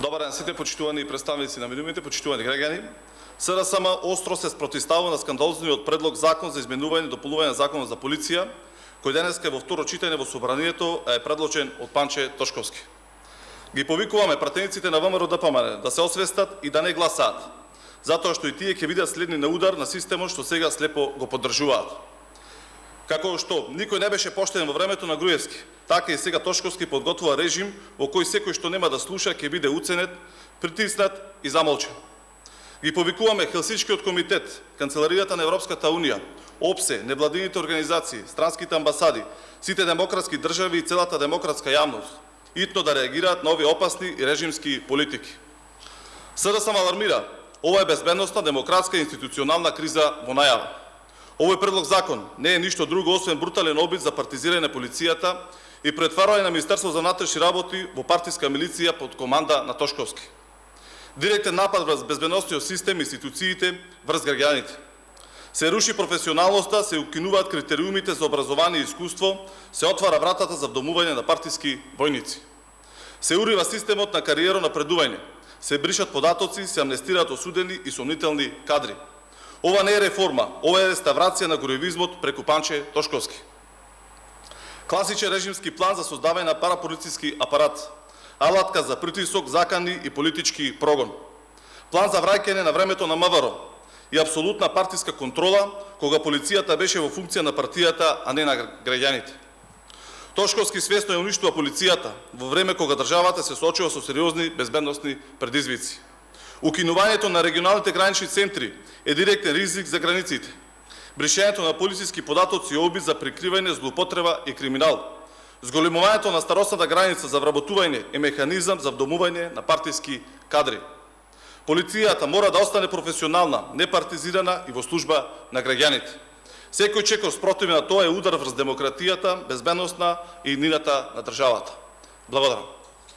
Добар ден сите почитувани представници на медиумите, почитувани граѓани. СДСМ остро се спротивстава на скандалозниот предлог закон за изменување и дополнување на Законот за полиција, кој денеска во второ читање во собранието е предложен од Панче Тошковски. Ги повикуваме пратениците на ВМРО ДПМН да се освестат и да не гласаат, затоа што и тие ќе бидат следни на удар на системот што сега слепо го поддржуваат. Како што никој не беше поштен во времето на Груевски, така и сега Тошковски подготвува режим во кој секој што нема да слуша ќе биде уценет, притиснат и замолчен. Ги повикуваме Хелсинскиот комитет, Канцеларијата на Европската унија, ОПСЕ, невладините организации, странските амбасади, сите демократски држави и целата демократска јавност итно да реагираат на овие опасни и режимски политики. СДСМ алармира, ова е безбедносна, демократска и институционална криза во најава. Овој предлог закон не е ништо друго освен брутален обид за партизирање на полицијата и претварање на Министерство за внатрешни работи во партиска милиција под команда на Тошковски. Директен напад врз безбедносниот систем и институциите врз граѓаните. Се руши професионалноста, се укинуваат критериумите за образование и искуство, се отвара вратата за вдомување на партиски војници. Се урива системот на кариеро напредување, се бришат податоци, се амнестираат осудени и сомнителни кадри. Ова не е реформа, ова е реставрација на груевизмот преку Панче Тошковски. Класичен режимски план за создавање на параполициски апарат, алатка за притисок, закани и политички прогон. План за враќање на времето на МВР и апсолутна партиска контрола, кога полицијата беше во функција на партијата, а не на граѓаните. Тошковски свесно ја уништува полицијата во време кога државата се соочува со сериозни безбедносни предизвици. Укинувањето на регионалните гранични центри е директен ризик за границите. Бришењето на полициски податоци и обид за прикривање, злоупотреба и криминал. Зголемувањето на старосната граница за вработување е механизам за вдомување на партиски кадри. Полицијата мора да остане професионална, непартизирана и во служба на граѓаните. Секој чекор спротив на тоа е удар врз демократијата, безбедноста и иднината на државата. Благодарам.